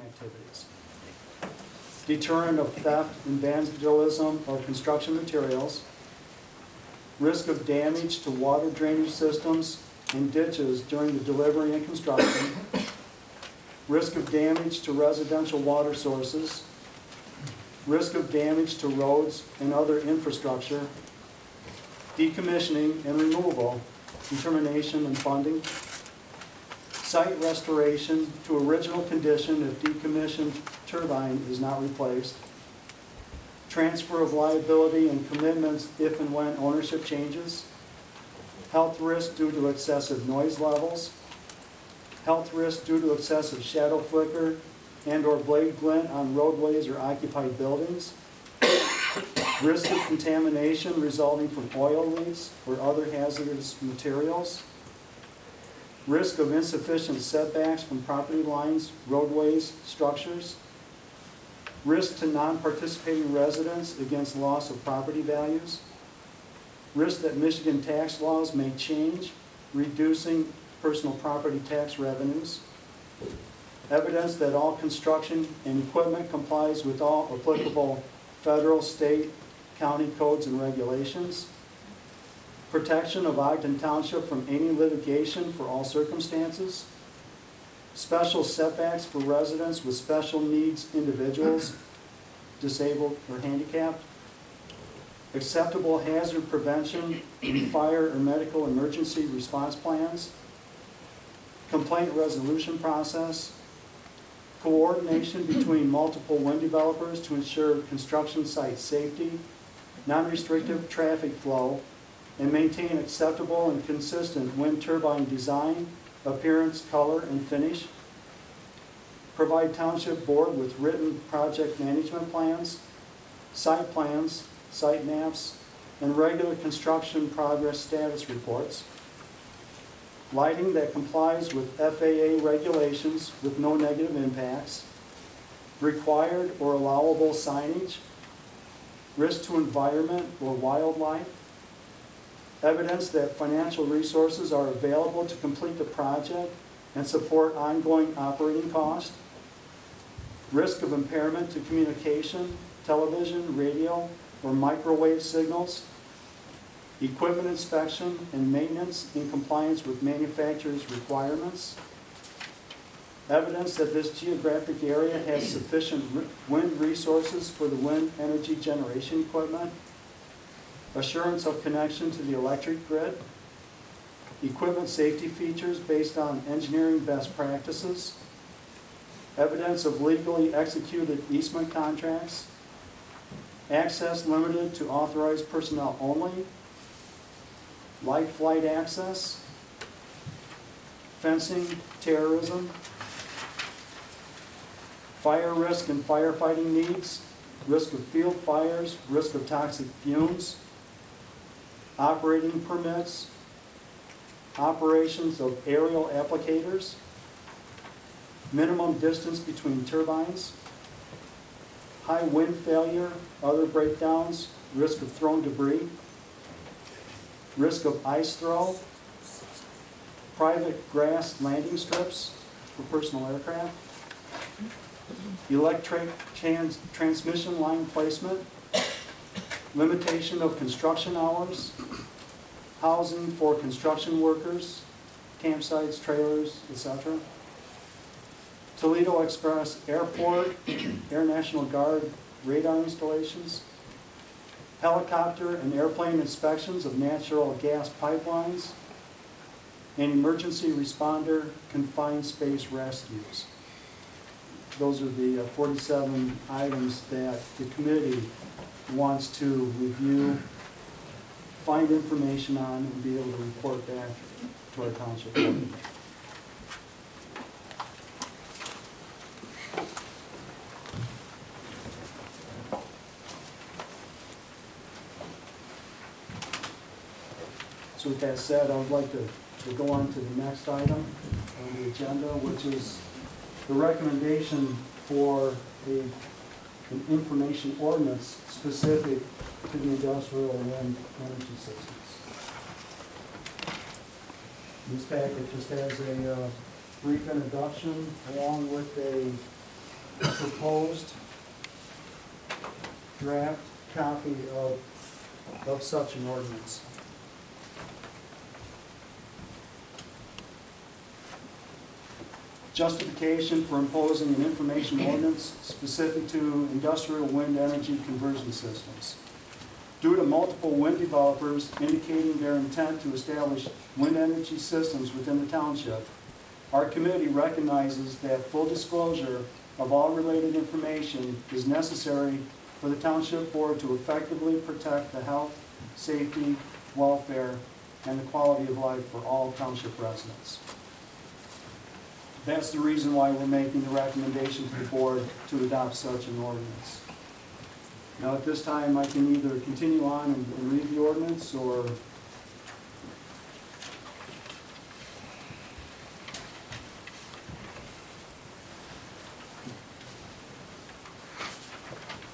activities. Deterrent of theft and vandalism of construction materials. Risk of damage to water drainage systems and ditches during the delivery and construction. Risk of damage to residential water sources. Risk of damage to roads and other infrastructure. Decommissioning and removal, determination and funding. Site restoration to original condition if decommissioned turbine is not replaced. Transfer of liability and commitments if and when ownership changes. Health risk due to excessive noise levels. Health risk due to excessive shadow flicker and or blade glint on roadways or occupied buildings. Risk of contamination resulting from oil leaks or other hazardous materials. Risk of insufficient setbacks from property lines, roadways, structures. Risk to non-participating residents against loss of property values. Risk that Michigan tax laws may change, reducing personal property tax revenues. Evidence that all construction and equipment complies with all applicable federal, state, county codes and regulations. Protection of Ogden Township from any litigation for all circumstances. Special setbacks for residents with special needs individuals, disabled or handicapped. Acceptable hazard prevention in fire or medical emergency response plans. Complaint resolution process. Coordination between multiple wind developers to ensure construction site safety, non-restrictive traffic flow, and maintain acceptable and consistent wind turbine design, appearance, color, and finish. Provide Township Board with written project management plans, site maps, and regular construction progress status reports. Lighting that complies with FAA regulations with no negative impacts. Required or allowable signage. Risk to environment or wildlife. Evidence that financial resources are available to complete the project and support ongoing operating costs. Risk of impairment to communication, television, radio, or microwave signals. Equipment inspection and maintenance in compliance with manufacturer's requirements. Evidence that this geographic area has sufficient wind resources for the wind energy generation equipment. Assurance of connection to the electric grid. Equipment safety features based on engineering best practices. Evidence of legally executed easement contracts. Access limited to authorized personnel only. Light flight access. Fencing, terrorism. Fire risk and firefighting needs. Risk of field fires, risk of toxic fumes. Operating permits. Operations of aerial applicators. Minimum distance between turbines. High wind failure, other breakdowns, risk of thrown debris. Risk of ice throw. Private grass landing strips for personal aircraft. Electric transmission line placement. Limitation of construction hours. Housing for construction workers, campsites, trailers, etc. Toledo Express Airport, Air National Guard radar installations. Helicopter and airplane inspections of natural gas pipelines. And emergency responder confined space rescues. Those are the 47 items that the committee wants to review, find information on, and be able to report back to our township board. So with that said, I would like to go on to the next item on the agenda, which is the recommendation for an information ordinance specific to the industrial wind energy systems. This packet just has a brief introduction along with a proposed draft copy of such an ordinance. Justification for imposing an information ordinance specific to industrial wind energy conversion systems. Due to multiple wind developers indicating their intent to establish wind energy systems within the township, our committee recognizes that full disclosure of all related information is necessary for the Township Board to effectively protect the health, safety, welfare, and the quality of life for all township residents. That's the reason why we're making the recommendation to the board to adopt such an ordinance. Now, at this time, I can either continue on and read the ordinance, or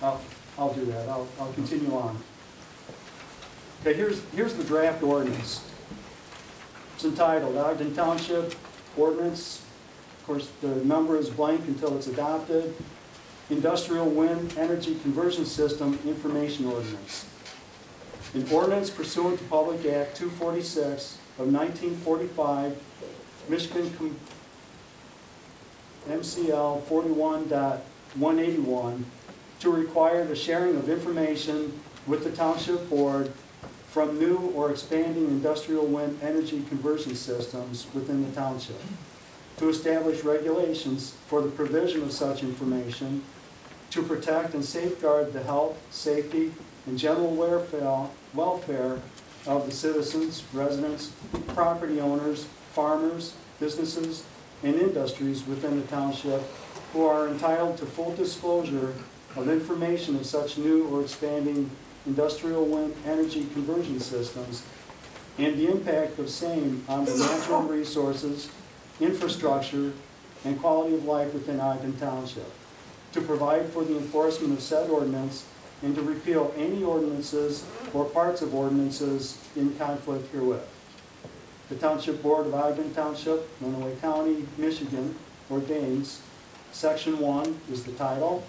I'll do that. I'll continue on. Okay, here's the draft ordinance. It's entitled Ogden Township Ordinance. Of course, the number is blank until it's adopted. Industrial Wind Energy Conversion System Information Ordinance. An ordinance pursuant to Public Act 246 of 1945, Michigan MCL 41.181, to require the sharing of information with the Township Board from new or expanding industrial wind energy conversion systems within the township, to establish regulations for the provision of such information, to protect and safeguard the health, safety, and general welfare of the citizens, residents, property owners, farmers, businesses, and industries within the township who are entitled to full disclosure of information of such new or expanding industrial wind energy conversion systems and the impact of same on the natural resources, infrastructure, and quality of life within Ogden Township, to provide for the enforcement of said ordinance and to repeal any ordinances or parts of ordinances in conflict herewith. The Township Board of Ogden Township, Lenawee County, Michigan, ordains, Section 1 is the title.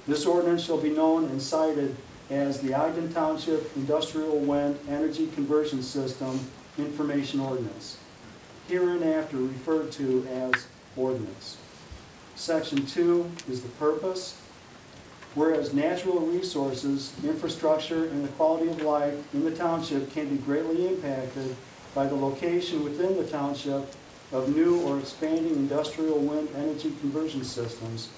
This ordinance shall be known and cited as the Ogden Township Industrial Wind Energy Conversion System Information Ordinance, hereinafter referred to as ordinance. Section 2 is the purpose. Whereas natural resources, infrastructure, and the quality of life in the township can be greatly impacted by the location within the township of new or expanding industrial wind energy conversion systems,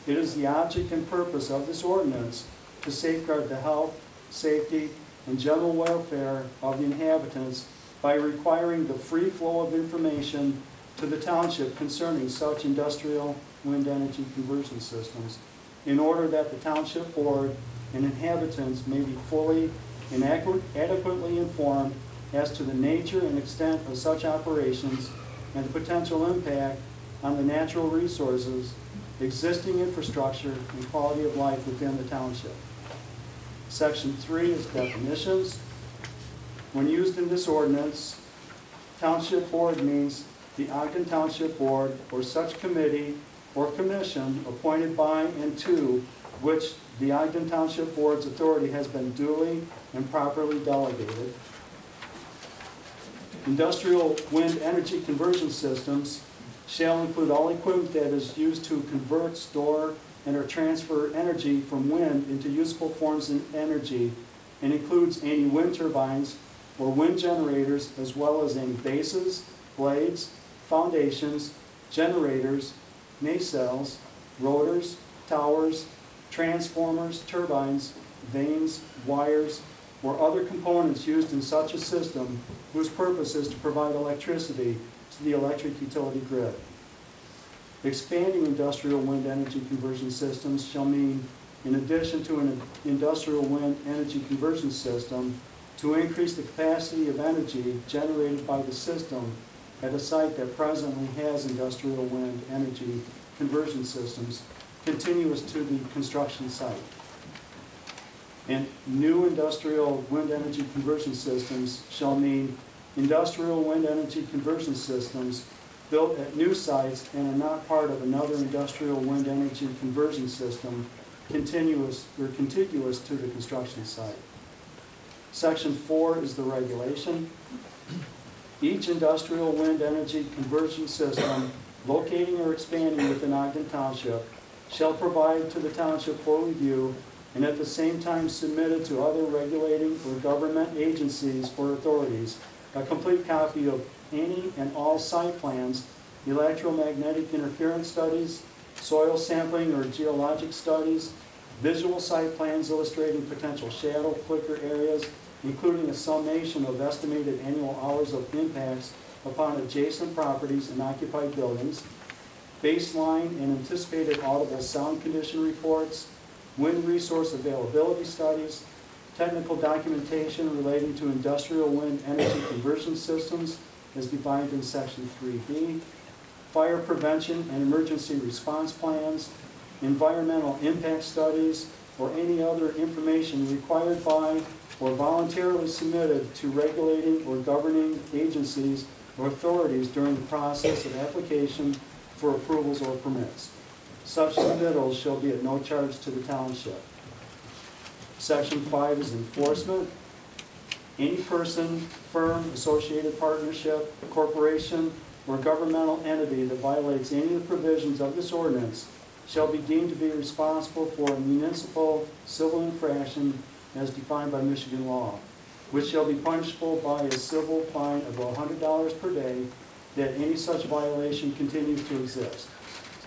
it is the object and purpose of this ordinance to safeguard the health, safety, and general welfare of the inhabitants by requiring the free flow of information to the township concerning such industrial wind energy conversion systems, in order that the Township Board and inhabitants may be fully and adequately informed as to the nature and extent of such operations and the potential impact on the natural resources, existing infrastructure, and quality of life within the township. Section 3 is definitions. When used in this ordinance, Township Board means the Ogden Township Board or such committee or commission appointed by and to which the Ogden Township Board's authority has been duly and properly delegated. Industrial wind energy conversion systems shall include all equipment that is used to convert, store, and or transfer energy from wind into useful forms of energy, and includes any wind turbines or wind generators, as well as any bases, blades, foundations, generators, nacelles, rotors, towers, transformers, turbines, vanes, wires, or other components used in such a system whose purpose is to provide electricity to the electric utility grid. Expanding industrial wind energy conversion systems shall mean, in addition to an industrial wind energy conversion system, to increase the capacity of energy generated by the system at a site that presently has industrial wind energy conversion systems continuous to the construction site. And new industrial wind energy conversion systems shall mean industrial wind energy conversion systems built at new sites and are not part of another industrial wind energy conversion system contiguous to the construction site. Section 4 is the regulation. Each industrial wind energy conversion system locating or expanding within Ogden Township shall provide to the township for review and at the same time submitted to other regulating or government agencies or authorities a complete copy of any and all site plans, electromagnetic interference studies, soil sampling or geologic studies, visual site plans illustrating potential shadow flicker areas, including a summation of estimated annual hours of impacts upon adjacent properties and occupied buildings, baseline and anticipated audible sound condition reports, wind resource availability studies, technical documentation relating to industrial wind energy conversion systems as defined in Section 3B, fire prevention and emergency response plans, environmental impact studies, or any other information required by or voluntarily submitted to regulating or governing agencies or authorities during the process of application for approvals or permits. Such submittals shall be at no charge to the township. Section 5 is enforcement. Any person, firm, associated partnership, corporation, or governmental entity that violates any of the provisions of this ordinance shall be deemed to be responsible for a municipal civil infraction as defined by Michigan law, which shall be punishable by a civil fine of $100 per day that any such violation continues to exist.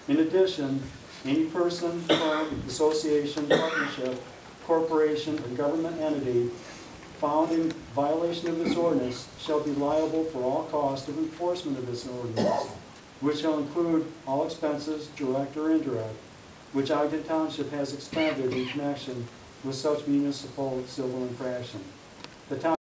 In addition, any person, firm, association, partnership, corporation, or government entity found in violation of this ordinance shall be liable for all costs of enforcement of this ordinance, which shall include all expenses, direct or indirect, which Ogden Township has expended in connection with such municipal civil infraction. The town